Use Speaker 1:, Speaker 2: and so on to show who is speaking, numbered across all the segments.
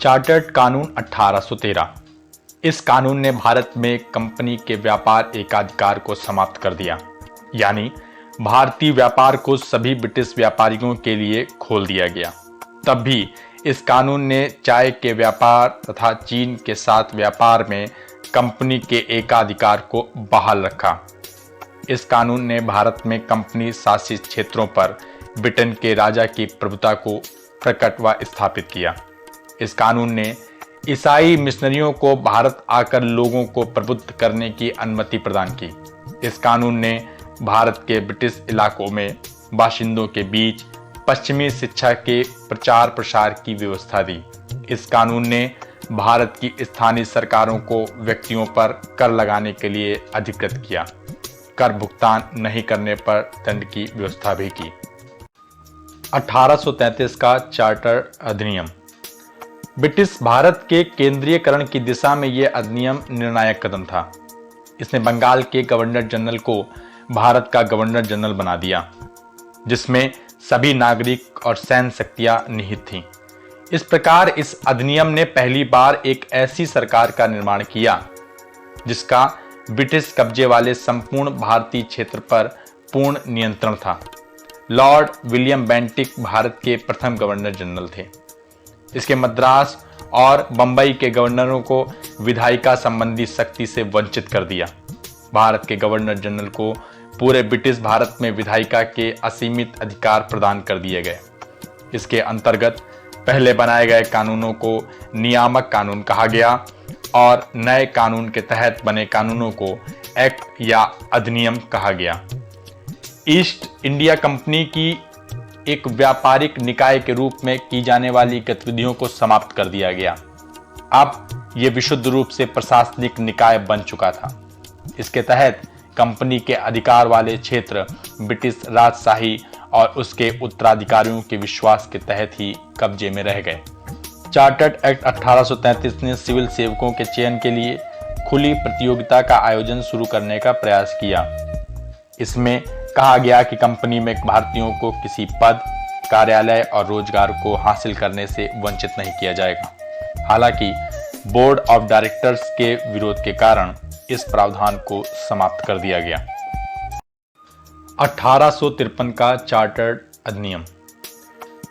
Speaker 1: Chartered कानून 1813। इस कानून ने भारत में कंपनी के व्यापार एकाधिकार को समाप्त कर दिया, यानी भारतीय व्यापार को सभी ब्रिटिश व्यापारियों के लिए खोल दिया गया। तब भी इस कानून ने चाय के व्यापार तथा चीन के साथ व्यापार में कंपनी के एकाधिकार को बहाल रखा। इस कानून ने भारत में कंपनी शासित क्षेत्रों पर ब्रिटेन के राजा की प्रभुता को प्रकट व स्थापित किया। इस कानून ने ईसाई मिशनरियों को भारत आकर लोगों को प्रबुद्ध करने की अनुमति प्रदान की। इस कानून ने भारत के ब्रिटिश इलाकों में बाशिंदों के बीच पश्चिमी शिक्षा के प्रचार प्रसार की व्यवस्था दी। इस कानून ने भारत की स्थानीय सरकारों को व्यक्तियों पर कर लगाने के लिए अधिकृत किया। कर भुगतान नहीं करने पर दंड की व्यवस्था भी की। 1833 का चार्टर अधिनियम। ब्रिटिश भारत के केंद्रीयकरण की दिशा में यह अधिनियम निर्णायक कदम था। इसने बंगाल के गवर्नर जनरल को भारत का गवर्नर जनरल बना दिया, जिसमें सभी नागरिक और सैन्य शक्तियां निहित थीं। इस प्रकार इस अधिनियम ने पहली बार एक ऐसी सरकार का निर्माण किया जिसका ब्रिटिश कब्जे वाले संपूर्ण भारतीय क्षेत्र पर पूर्ण नियंत्रण था। लॉर्ड विलियम बेंटिक भारत के प्रथम गवर्नर जनरल थे। इसके मद्रास और बंबई के गवर्नरों को विधायिका संबंधी शक्ति से वंचित कर दिया। भारत के गवर्नर जनरल को पूरे ब्रिटिश भारत में विधायिका के असीमित अधिकार प्रदान कर दिए गए। इसके अंतर्गत पहले बनाए गए कानूनों को नियामक कानून कहा गया और नए कानून के तहत बने कानूनों को एक्ट या अधिनियम कहा गया। ईस्ट इंडिया कंपनी की एक व्यापारिक निकाय के रूप में की जाने वाली गतिविधियों को समाप्त कर दिया गया। अब यह विशुद्ध रूप से प्रशासनिक निकाय बन चुका था। इसके तहत कंपनी के अधिकार वाले क्षेत्र ब्रिटिश राजशाही और उसके उत्तराधिकारियों के विश्वास के तहत ही कब्जे में रह गए। चार्टर्ड एक्ट 1833 ने सिविल सेवकों के चयन के लिए खुली प्रतियोगिता का आयोजन शुरू करने का प्रयास किया। इसमें कहा गया कि कंपनी में भारतीयों को किसी पद, कार्यालय और रोजगार को हासिल करने से वंचित नहीं किया जाएगा। हालांकि बोर्ड ऑफ डायरेक्टर्स के विरोध के कारण इस प्रावधान को समाप्त कर दिया गया। 1853 का चार्टर्ड अधिनियम।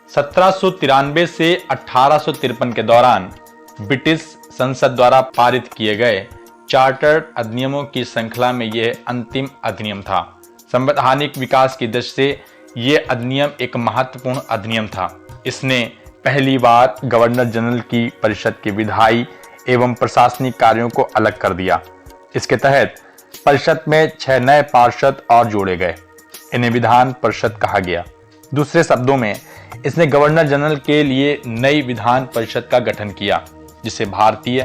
Speaker 1: 1793 से 1853 के दौरान ब्रिटिश संसद द्वारा पारित किए गए चार्टर्ड अधिनियमों की श्रृंखला में यह अंतिम अधिनियम था। संवैधानिक विकास की दृष्टि से यह अधिनियम एक महत्वपूर्ण अधिनियम था। इसने पहली बार गवर्नर जनरल की परिषद के विधायी एवं प्रशासनिक कार्यों को अलग कर दिया। इसके तहत परिषद में 6 नए पार्षद और जोड़े गए। इन्हें विधान परिषद कहा गया। दूसरे शब्दों में इसने गवर्नर जनरल के लिए नई विधान परिषद का गठन किया, जिसे भारतीय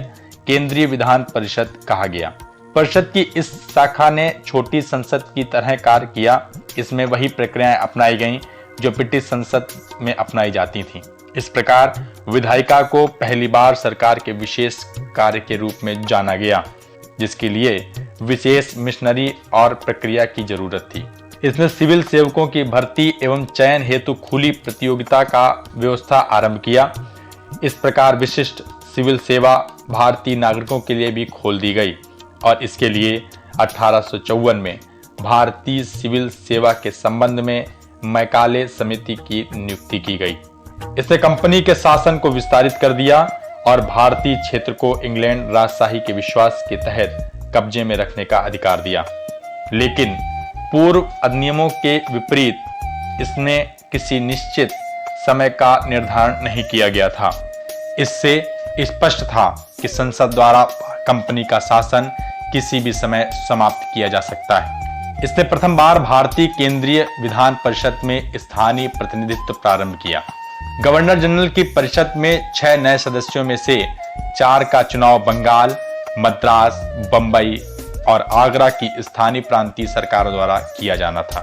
Speaker 1: केंद्रीय विधान परिषद कहा गया। परिषद की इस शाखा ने छोटी संसद की तरह कार्य किया। इसमें वही प्रक्रियाएं अपनाई गईं जो ब्रिटिश संसद में अपनाई जाती थीं। इस प्रकार विधायिका को पहली बार सरकार के विशेष कार्य के रूप में जाना गया, जिसके लिए विशेष मिशनरी और प्रक्रिया की जरूरत थी। इसने सिविल सेवकों की भर्ती एवं चयन हेतु खुली प्रतियोगिता का व्यवस्था आरंभ किया। इस प्रकार विशिष्ट सिविल सेवा भारतीय नागरिकों के लिए भी खोल दी गई और इसके लिए 1854 में भारतीय सिविल सेवा के संबंध में मैकाले समिति की नियुक्ति की गई। इसने कंपनी के शासन को विस्तारित कर दिया और भारतीय क्षेत्र को इंग्लैंड राजशाही के विश्वास के तहत कब्जे में रखने का अधिकार दिया। लेकिन पूर्व अधिनियमों के विपरीत इसने किसी निश्चित समय का निर्धारण नहीं किया गया था। इससे स्पष्ट था कि संसद द्वारा कंपनी का शासन किसी भी समय समाप्त किया जा सकता है। इसने प्रथम बार भारतीय केंद्रीय विधान परिषद में स्थानीय प्रतिनिधित्व प्रारंभ किया। गवर्नर जनरल की परिषद में 6 नए सदस्यों में से 4 का चुनाव बंगाल, मद्रास, बंबई और आगरा की स्थानीय प्रांतीय सरकारों द्वारा किया जाना था।